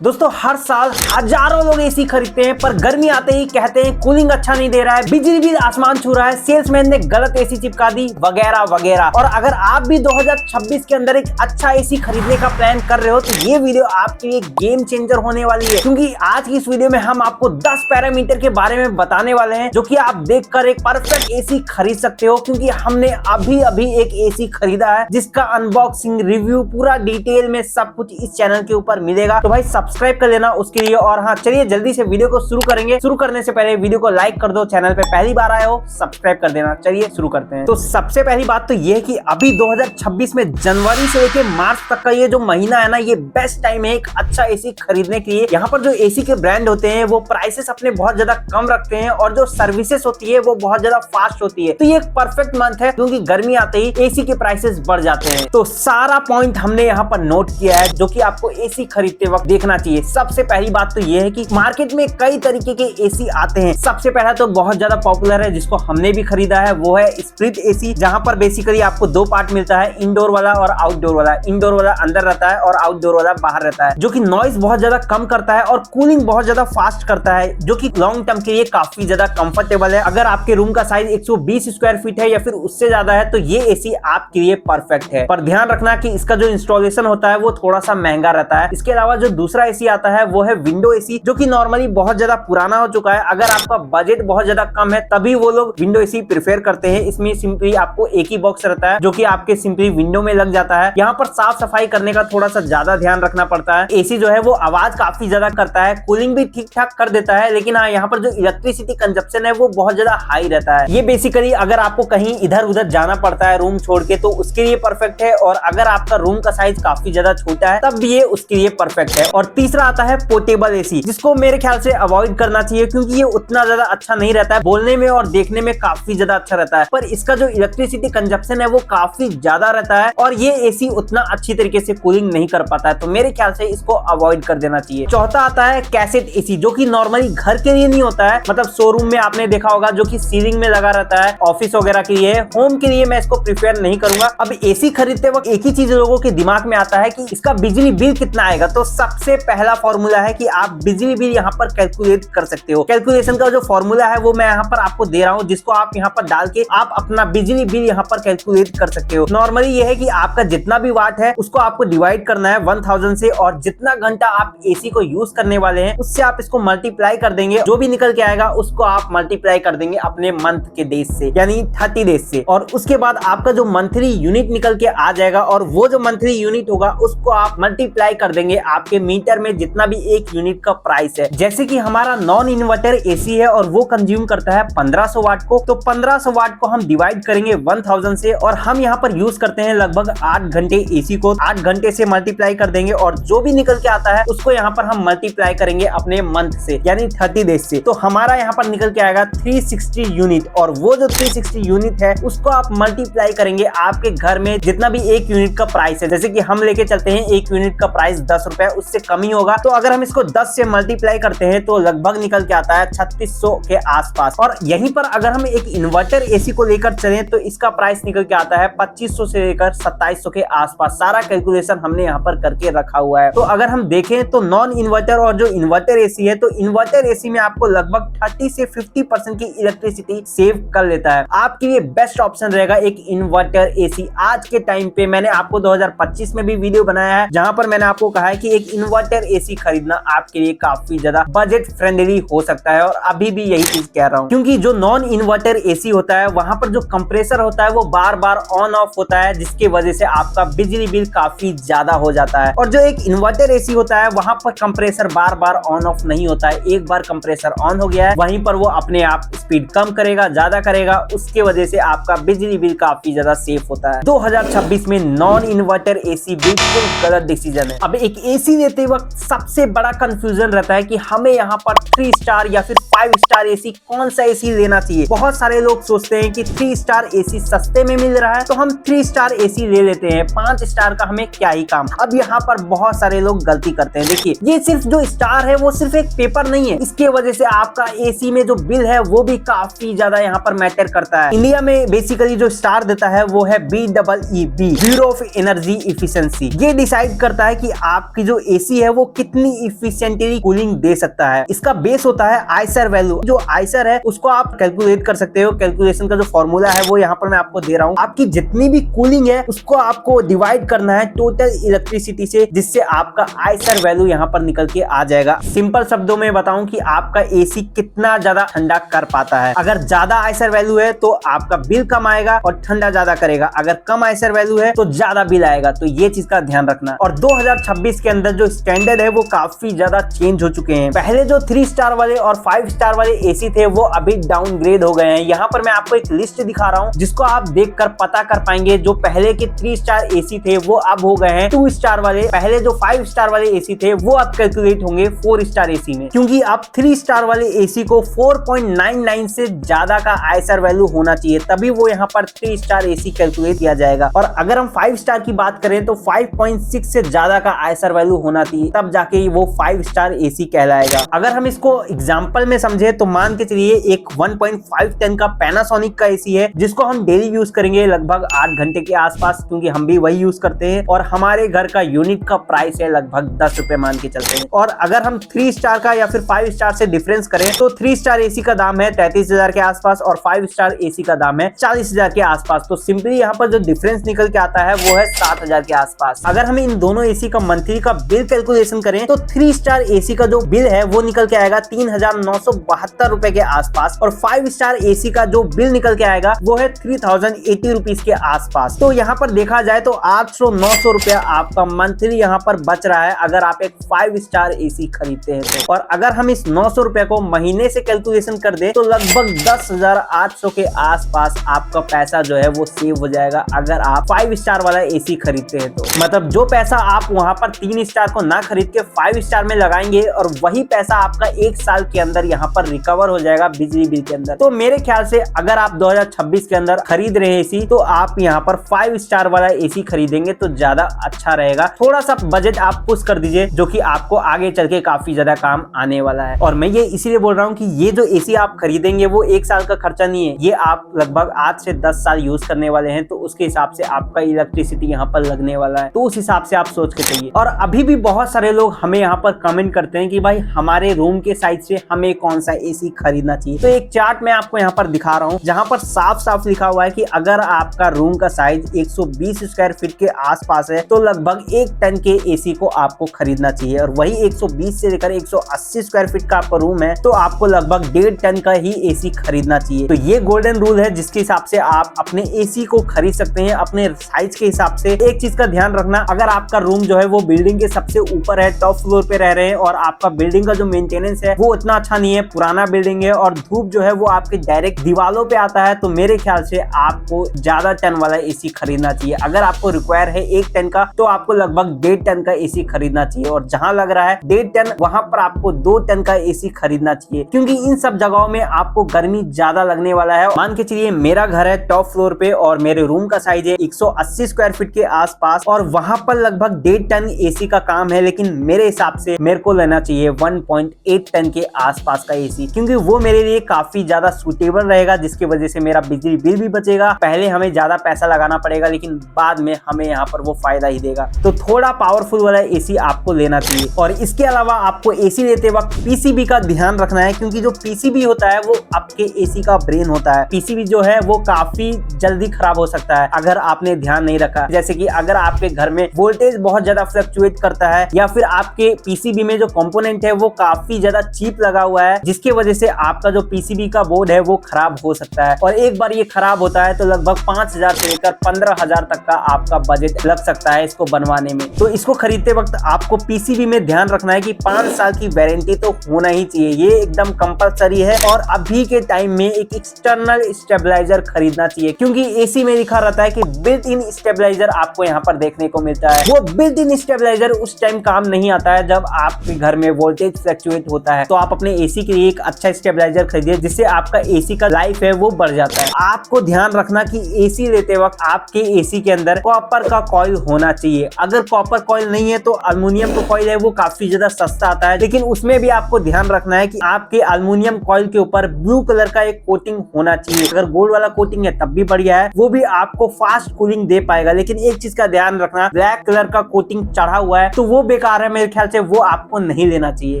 दोस्तों हर साल हजारों लोग एसी खरीदते हैं पर गर्मी आते ही कहते हैं कूलिंग अच्छा नहीं दे रहा है, बिजली बिल आसमान छू रहा है, सेल्समैन ने गलत एसी चिपका दी वगैरह वगैरह। और अगर आप भी 2026 के अंदर एक अच्छा एसी खरीदने का प्लान कर रहे हो तो ये वीडियो आपके लिए गेम चेंजर होने वाली है, क्योंकि आज की इस वीडियो में हम आपको 10 पैरामीटर के बारे में बताने वाले हैं जो कि आप देखकर एक परफेक्ट एसी खरीद सकते हो। क्योंकि हमने अभी एक एसी खरीदा है जिसका अनबॉक्सिंग रिव्यू पूरा डिटेल में सब कुछ इस चैनल के ऊपर मिलेगा, तो भाई सब्सक्राइब कर लेना उसके लिए। और हाँ चलिए जल्दी से वीडियो को शुरू करेंगे। शुरू करने से पहले वीडियो को लाइक कर दो, चैनल पे पहली बार आए हो सब्सक्राइब कर देना। चलिए शुरू करते हैं। तो सबसे पहली बात तो ये है कि अभी 2026 में जनवरी से लेकर मार्च तक का ये जो महीना है ना, ये बेस्ट टाइम है एक अच्छा एसी खरीदने के लिए। यहाँ पर जो एसी के ब्रांड होते हैं वो प्राइसेस अपने बहुत ज्यादा कम रखते हैं और जो सर्विसेज होती है वो बहुत ज्यादा फास्ट होती है। तो ये एक परफेक्ट मंथ है क्योंकि गर्मी आते ही एसी के प्राइसेस बढ़ जाते हैं। तो सारा पॉइंट हमने यहाँ पर नोट किया है जो कि आपको एसी खरीदते वक्त देखना चाहिए। सबसे पहली बात तो ये है कि मार्केट में कई तरीके के एसी आते हैं। सबसे पहला तो बहुत ज्यादा पॉपुलर है जिसको हमने भी खरीदा है, वो है स्प्लिट एसी, जहां पर बेसिकली आपको दो पार्ट मिलता है, इंडोर वाला और आउटडोर वाला। इंडोर वाला अंदर रहता है और आउटडोर वाला बाहर रहता है, जो कि नॉइज बहुत ज्यादा कम करता है और कूलिंग बहुत ज्यादा फास्ट करता है, जो कि लॉन्ग टर्म के लिए काफी ज्यादा कंफर्टेबल है। अगर आपके रूम का साइज 120 स्क्वायर फीट है या फिर उससे ज्यादा है तो ये एसी आपके लिए परफेक्ट है। पर ध्यान रखना कि इसका जो इंस्टॉलेशन होता है वो थोड़ा सा महंगा रहता है। इसके अलावा जो दूसरा एसी आता है वो है विंडो एसी, जो कि नॉर्मली बहुत ज्यादा पुराना हो चुका है। अगर आपका बजट बहुत ज्यादा कम है तभी वो लोग विंडो एसी प्रेफर करते हैं। इसमें सिंपली आपको एक ही बॉक्स रहता है जो कि आपके सिंपली विंडो में लग जाता है। यहाँ पर साफ सफाई करने का थोड़ा सा ज्यादा ध्यान रखना पड़ता है। एसी जो है वो आवाज काफी ज्यादा करता है, कूलिंग भी ठीक ठाक कर देता है, लेकिन हाँ यहाँ पर जो इलेक्ट्रिसिटी कंजप्शन है वो बहुत ज्यादा हाई रहता है। ये बेसिकली अगर आपको कहीं इधर उधर जाना पड़ता है रूम छोड़ के तो उसके लिए परफेक्ट है, और अगर आपका रूम का साइज काफी ज्यादा छोटा है तब भी ये उसके लिए परफेक्ट है। और तीसरा आता है पोर्टेबल एसी, जिसको मेरे ख्याल से अवॉइड करना चाहिए क्योंकि ये उतना ज्यादा अच्छा नहीं रहता है। बोलने में और देखने में काफी ज्यादा अच्छा रहता है पर इसका जो इलेक्ट्रिसिटी कंजप्शन है वो काफी ज्यादा रहता है और ये एसी उतना अच्छी तरीके से कूलिंग नहीं कर पाता है, तो मेरे ख्याल से इसको अवॉइड कर देना चाहिए। चौथा आता है कैसेट एसी, जो कि नॉर्मली घर के लिए नहीं होता है, मतलब शोरूम में आपने देखा होगा जो कि सीलिंग में लगा रहता है, ऑफिस वगैरह के लिए। होम के लिए मैं इसको प्रिफेयर नहीं करूंगा। अब एसी खरीदते वक्त एक ही चीज लोगों के दिमाग में आता है कि इसका बिजली बिल कितना आएगा। तो सबसे पहला फॉर्मूला है कि आप बिजली बिल यहाँ पर कैलकुलेट कर सकते हो। कैलकुलेशन का जो फॉर्मूला है वो मैं यहाँ पर आपको दे रहा हूँ, जिसको आप यहाँ पर डाल के आप अपना बिजली बिल यहाँ पर कैलकुलेट कर सकते हो। नॉर्मली ये है कि आपका जितना भी वाट है उसको आपको डिवाइड करना है 1000 से, और जितना घंटा आप एसी को यूज करने वाले हैं उससे आप इसको मल्टीप्लाई कर देंगे। जो भी निकल के आएगा उसको आप मल्टीप्लाई कर देंगे अपने मंथ के डेज से, यानी 30 डेज से, और उसके बाद आपका जो मंथली यूनिट निकल के आ जाएगा और वो जो मंथली यूनिट होगा उसको आप मल्टीप्लाई कर देंगे आपके मीटर में जितना भी एक यूनिट का प्राइस है। जैसे कि हमारा नॉन इन्वर्टर एसी है और वो कंज्यूम करता है 1500 वाट को, तो 1500 वाट को हम डिवाइड करेंगे 1000 से, और हम यहाँ पर यूज करते हैं लगभग 8 घंटे एसी को। 8 घंटे से मल्टीप्लाई कर देंगे और जो भी निकल के आता है उसको यहाँ पर हम मल्टीप्लाई करेंगे अपने मंथ से, यानी 30 डेज से। तो हमारा यहाँ पर निकल के आएगा 360 यूनिट, और वो जो 360 यूनिट है उसको आप मल्टीप्लाई करेंगे आपके घर में जितना भी एक यूनिट का प्राइस है। जैसे कि हम लेके चलते हैं एक यूनिट का प्राइस 10 रुपए, उससे कम ही होगा। तो अगर हम इसको 10 से मल्टीप्लाई करते हैं तो लगभग निकल के आता है 3600 के आसपास। और यहीं पर अगर हम एक इन्वर्टर एसी को लेकर चलें तो इसका प्राइस निकल के आता है 2500 से लेकर 2700 के आसपास। सारा कैलकुलेशन हमने यहाँ पर करके रखा हुआ है। तो अगर हम देखें तो नॉन इन्वर्टर और जो इन्वर्टर एसी है, तो इन्वर्टर एसी में आपको लगभग 30 से 50% की इलेक्ट्रिसिटी सेव कर लेता है। आपके लिए बेस्ट ऑप्शन रहेगा एक इन्वर्टर एसी। आज के टाइम पे मैंने आपको 2025 में भी वीडियो बनाया है जहां पर मैंने आपको कहा है कि एक इन्वर्टर एसी खरीदना आपके लिए काफी ज्यादा बजट फ्रेंडली हो सकता है, और अभी भी यही चीज कह रहा हूँ। क्योंकि जो नॉन इन्वर्टर एसी होता है वहां पर जो कंप्रेसर होता है वो बार बार ऑन ऑफ होता है, जिसकी वजह से आपका बिजली बिल काफी ज्यादा हो जाता है। और जो एक इन्वर्टर एसी होता है वहां पर compressor bar bar on off नहीं होता है। एक बार कंप्रेसर ऑन हो गया है वहीं पर वो अपने आप स्पीड कम करेगा, ज्यादा करेगा, उसके वजह से आपका बिजली बिल काफी ज्यादा सेफ होता है। 2026 में नॉन इन्वर्टर एसी बिल्कुल गलत डिसीजन है। अब एक एसी लेते वक्त सबसे बड़ा कंफ्यूजन रहता है कि हमें यहाँ पर 3 स्टार या फिर 5 स्टार एसी कौन सा एसी लेना चाहिए। बहुत सारे लोग सोचते हैं कि 3 स्टार एसी सस्ते में मिल रहा है तो हम 3 स्टार एसी ले लेते हैं, 5 स्टार का हमें क्या ही काम। अब यहाँ पर बहुत सारे लोग गलती करते हैं। देखिए ये सिर्फ जो स्टार है वो सिर्फ एक पेपर नहीं है, इसके वजह से आपका एसी में जो बिल है वो भी काफी ज्यादा यहाँ पर मैटर करता है। इंडिया में बेसिकली जो स्टार देता है वो है BEEB, bureau of energy efficiency. ये डिसाइड करता है कि आपकी जो एसी है है वो कितनी इफिशिएंटली कूलिंग दे सकता है। इसका बेस होता है आइसर वैल्यू। जो आइसर है उसको आप कैलकुलेट कर सकते हो। कैलकुलेशन का जो फॉर्मूला है वो यहाँ पर मैं आपको दे रहा हूँ। आपकी जितनी भी कूलिंग है उसको आपको डिवाइड करना है टोटल इलेक्ट्रिसिटी से, जिससे आपका आइसर वैल्यू यहाँ पर निकल के आ जाएगा। सिंपल शब्दों में बताऊं कि आपका एसी कितना ज्यादा ठंडा कर पाता है। अगर ज्यादा आइसर वैल्यू है तो आपका बिल कम आएगा और ठंडा ज्यादा करेगा। अगर कम आइसर वैल्यू है तो ज्यादा बिल आएगा। तो ये चीज का ध्यान रखना। और 2026 के अंदर जो स्टैंडर्ड है वो काफी ज्यादा चेंज हो चुके हैं। पहले जो 3 स्टार वाले और 5 स्टार वाले एसी थे वो अभी डाउनग्रेड हो गए हैं। यहाँ पर मैं आपको एक लिस्ट दिखा रहा हूँ जिसको आप देखकर पता कर पाएंगे। जो पहले के 3 स्टार एसी थे वो अब हो गए हैं 2 स्टार वाले। पहले जो 5 स्टार वाले एसी थे वो अब कैलकुलेट होंगे 4 स्टार एसी में, क्योंकि अब 3 स्टार वाले एसी को 4.99 से ज्यादा का आइसर वैल्यू होना चाहिए, तभी वो यहाँ पर 3 स्टार एसी कैलकुलेट किया जाएगा। और अगर हम 5 स्टार की बात करें तो 5.6 से ज्यादा का आइसर वैल्यू होना चाहिए, तब जाके वो 5 स्टार एसी कहलाएगा। अगर हम इसको एग्जांपल में समझे तो मान के चलिए एक 1.5 टन का पैनासोनिक का एसी है जिसको हम डेली यूज करेंगे लगभग 8 घंटे के आसपास, क्योंकि हम भी वही यूज करते हैं और हमारे घर का यूनिट का प्राइस है लगभग 10 रुपए मान के चलते हैं। और अगर हम 3 स्टार का या फिर 5 स्टार से डिफरेंस करें तो 3 स्टार एसी का दाम है 33,000 के आसपास और 5 स्टार एसी का दाम है 40,000 के आसपास। तो सिंपली यहाँ पर जो डिफरेंस निकल के आता है वो है 7,000 के आसपास। अगर हम इन दोनों एसी का मंथली का बिल कैलकुलेशन करें तो 3 स्टार एसी का जो बिल है वो निकल के आएगा 3,972 रुपए के आसपास और 5 स्टार एसी का जो बिल निकल के आएगा वो है 3,080 रुपीज के आसपास। तो यहाँ पर देखा जाए तो 800-900 रुपया आपका मंथली यहाँ पर बच रहा है अगर आप एक 5 स्टार एसी खरीदते हैं तो। और अगर हम इस 900 रुपए को महीने से कैलकुलेशन कर दे तो लगभग 10,800 के आसपास आपका पैसा जो है वो सेव हो जाएगा अगर आप 5 स्टार वाला एसी खरीदते हैं तो। मतलब जो पैसा आप वहां पर 3 स्टार को ना खरीद के 5 स्टार में लगाएंगे और वही पैसा आपका 1 साल के अंदर यहाँ पर रिकवर हो जाएगा बिजली बिल के अंदर। तो मेरे ख्याल से अगर आप 2026 के अंदर खरीद रहे हैं एसी तो आप यहाँ पर 5 स्टार वाला एसी खरीदेंगे तो ज्यादा अच्छा रहेगा। थोड़ा सा बजट आप पुश कर दीजिए जो कि आपको आगे चल के काफी ज्यादा काम आने वाला है। और मैं ये इसीलिए बोल रहा हूँ कि ये जो एसी आप खरीदेंगे वो 1 साल का खर्चा नहीं है, ये आप लगभग 8 से 10 साल यूज करने वाले हैं। तो उसके हिसाब से आपका इलेक्ट्रिसिटी यहाँ पर लगने वाला है, तो उस हिसाब से आप सोच के चलिए। और अभी भी बहुत सारे लोग हमें यहाँ पर कमेंट करते हैं कि भाई हमारे रूम के साइज से हमें कौन सा एसी खरीदना चाहिए। तो एक चार्ट मैं आपको यहाँ पर दिखा रहा हूँ जहाँ पर साफ साफ लिखा हुआ है कि अगर आपका रूम का साइज 120 स्क्वायर फीट के आसपास है तो लगभग 1 टन के एसी को आपको खरीदना चाहिए। और वही 120 से लेकर 180 स्क्वायर फीट का आपका रूम है तो आपको लगभग 1.5 टन का ही एसी खरीदना चाहिए। तो ये गोल्डन रूल है जिसके हिसाब से आप अपने एसी को खरीद सकते हैं अपने साइज के हिसाब से। एक चीज का ध्यान रखना, अगर आपका रूम जो है वो बिल्डिंग के सबसे ऊपर है, टॉप फ्लोर पे रह रहे हैं और आपका बिल्डिंग का जो मेंटेनेंस है वो उतना अच्छा नहीं है, पुराना बिल्डिंग है और धूप जो है वो आपके डायरेक्ट दीवारों पे आता है, तो मेरे ख्याल से आपको ज्यादा टन वाला एसी खरीदना चाहिए। अगर आपको रिक्वायर है 1 टन का तो आपको लगभग 1.5 टन का एसी खरीदना चाहिए। और जहां लग रहा है 1.5 टन वहां पर आपको 2 टन का एसी खरीदना चाहिए, क्योंकि इन सब जगहों में आपको गर्मी ज्यादा लगने वाला है। मान के चलिए मेरा घर है टॉप फ्लोर पे और मेरे रूम का साइज है 180 स्क्वायर फीट के आसपास और वहां पर लगभग 1.5 टन एसी का काम है, लेकिन मेरे हिसाब से मेरे को लेना चाहिए 1.8 टन के आसपास का एसी, क्योंकि वो मेरे लिए काफी ज्यादा सुटेबल रहेगा, जिसकी वजह से मेरा बिजली बिल भी बचेगा। पहले हमें ज्यादा पैसा लगाना पड़ेगा लेकिन बाद में हमें यहाँ पर वो फायदा ही देगा। तो थोड़ा पावरफुल वाला एसी आपको लेना चाहिए। और इसके अलावा आपको एसी लेते वक्त पीसीबी का ध्यान रखना है, क्योंकि जो पीसीबी होता है वो आपके एसी का ब्रेन होता है। पीसीबी जो है वो काफी जल्दी खराब हो सकता है अगर आपने ध्यान नहीं रखा। जैसे कि अगर आपके घर में वोल्टेज बहुत ज्यादा फ्लक्चुएट करता है या फिर आपके पीसीबी में जो कंपोनेंट है वो काफी ज्यादा चीप लगा हुआ है, जिसकी वजह से आपका जो पीसीबी का बोर्ड है वो खराब हो सकता है। और एक बार ये खराब होता है तो लगभग 5,000 से लेकर 15,000 तक का आपका बजट लग सकता है इसको बनवाने में। तो इसको खरीदते वक्त आपको पीसीबी में ध्यान रखना है कि 5 साल की वारंटी तो होना ही चाहिए, ये एकदम कंपलसरी है। और अभी के टाइम में एक एक्सटर्नल स्टेबलाइजर खरीदना चाहिए, क्योंकि एसी में लिखा रहता है कि बिल्ट इन स्टेबलाइजर आपको यहाँ पर देखने को मिलता है। वो बिल्ट इन स्टेबलाइजर उस टाइम काम नहीं आता है जब आपके घर में वोल्टेज फ्लक्चुएट होता है। तो आप अपने एसी के लिए एक अच्छा स्टेबलाइजर खरीदिए जिससे आपका एसी का लाइफ है वो बढ़ जाता है। आपको ध्यान रखना कि एसी लेते वक्त आपके एसी के अंदर कॉपर का कॉइल होना चाहिए। अगर कॉपर कॉइल नहीं है तो एल्युमिनियम का कॉइल है वो काफी ज्यादा सस्ता आता है, लेकिन उसमें भी आपको ध्यान रखना है कि आपके एल्युमिनियम कॉइल के ऊपर ब्लू कलर का एक कोटिंग होना चाहिए। अगर गोल्ड वाला कोटिंग है तब भी बढ़िया है, वो भी आपको फास्ट कूलिंग दे पाएगा। लेकिन एक चीज का ध्यान रखना, ब्लैक कलर का कोटिंग चढ़ा हुआ है तो वो बेकार है, मेरे ख्याल से वो आपको नहीं लेना चाहिए।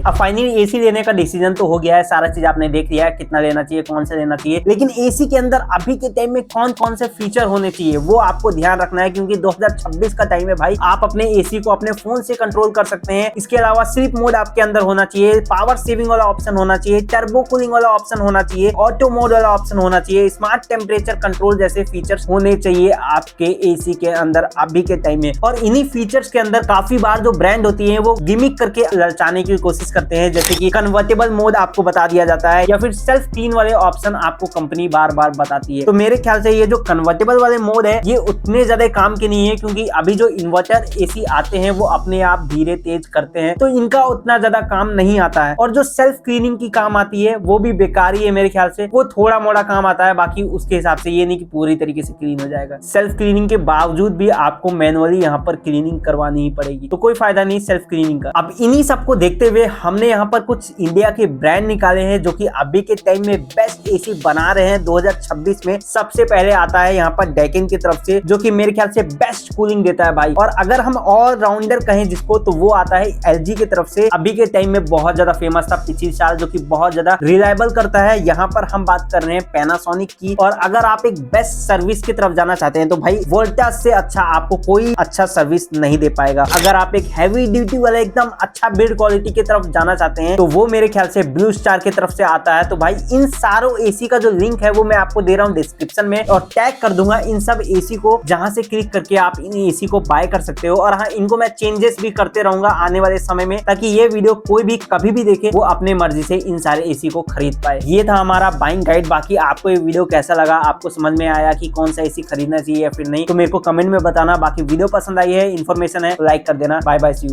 अब फाइनली एसी लेने का डिसीजन तो हो गया है, सारा चीज आपने देख लिया है, कितना लेना चाहिए, कौन से लेना चाहिए, लेकिन एसी के अंदर अभी के टाइम में कौन कौन से फीचर होने चाहिए वो आपको ध्यान रखना है, क्योंकि 2026 का टाइम है भाई। आप अपने एसी को अपने फोन से कंट्रोल कर सकते हैं। इसके अलावा स्लीप मोड आपके अंदर होना चाहिए, पावर सेविंग वाला ऑप्शन होना चाहिए, टर्बो कूलिंग वाला ऑप्शन होना चाहिए, ऑटो मोड वाला ऑप्शन होना चाहिए, स्मार्ट टेम्परेचर कंट्रोल जैसे फीचर्स होने चाहिए आपके एसी के अंदर अभी के टाइम में। और इन्हीं फीचर्स के अंदर काफी बार जो ब्रांड होती है वो गिमिक करके ललचाने की कोशिश करते हैं, जैसे कि कन्वर्टेबल मोड आपको बता दिया जाता है या फिर सेल्फ क्लीन वाले ऑप्शन आपको कंपनी बार बार बताती है। तो मेरे ख्याल से ये जो कन्वर्टेबल वाले मोड है ये उतने ज्यादा काम के नहीं है, क्योंकि अभी जो इन्वर्टर एसी आते हैं वो अपने आप धीरे तेज करते हैं, तो इनका उतना ज्यादा काम नहीं आता है। और जो सेल्फ क्लीनिंग की काम आती है वो भी बेकार ही है मेरे ख्याल से, वो थोड़ा मोड़ा काम आता है, बाकी उसके हिसाब से ये नहीं कि पूरी तरीके से क्लीन हो जाएगा। सेल्फ क्लीनिंग के बावजूद भी आपको मैनुअली यहाँ पर क्लीनिंग करवानी ही पड़ेगी, तो कोई फायदा नहीं सेल्फ क्लीनिंग का। अब इन्हीं सबको देखते हुए हमने यहाँ पर कुछ इंडिया के ब्रांड निकाले हैं जो कि अभी के टाइम में बेस्ट एसी बना रहे हैं 2026 में। सबसे पहले आता है यहाँ पर डेकन की तरफ से, जो कि मेरे ख्याल से बेस्ट कूलिंग देता है भाई। और अगर हम ऑल राउंडर कहें जिसको, तो वो आता है एलजी की तरफ से, अभी के टाइम में बहुत ज्यादा फेमस था पिछले साल, जो कि बहुत ज्यादा रिलायबल करता है। यहाँ पर हम बात कर रहे हैं पैनासोनिक की। और अगर आप एक बेस्ट सर्विस की तरफ जाना चाहते हैं तो भाई वोल्टास से अच्छा आपको कोई अच्छा सर्विस नहीं दे पाएगा। अगर आप एक हैवी ड्यूटी वाला एकदम अच्छा बिल्ड क्वालिटी की तरफ जाना चाहते हैं तो वो मेरे ख्याल से ब्लू स्टार की तरफ से आता है। तो भाई इन सारों एसी का जो लिंक है वो मैं आपको दे रहा हूँ डिस्क्रिप्शन में, और टैग कर दूंगा इन सब एसी को, जहां से क्लिक करके आप इन एसी को बाय कर सकते हो। और हाँ, इनको मैं चेंजेस भी करते रहूंगा आने वाले समय में, ताकि ये वीडियो कोई भी कभी भी देखे वो अपने मर्जी से इन सारे एसी को खरीद पाए। ये था हमारा बाइंग गाइड। बाकी आपको ये वीडियो कैसा लगा, आपको समझ में आया कि कौन सा एसी खरीदना चाहिए या फिर नहीं, तो मेरे को कमेंट में बताना। बाकी वीडियो पसंद आई है, इन्फॉर्मेशन है, लाइक कर देना। Bye bye, see you.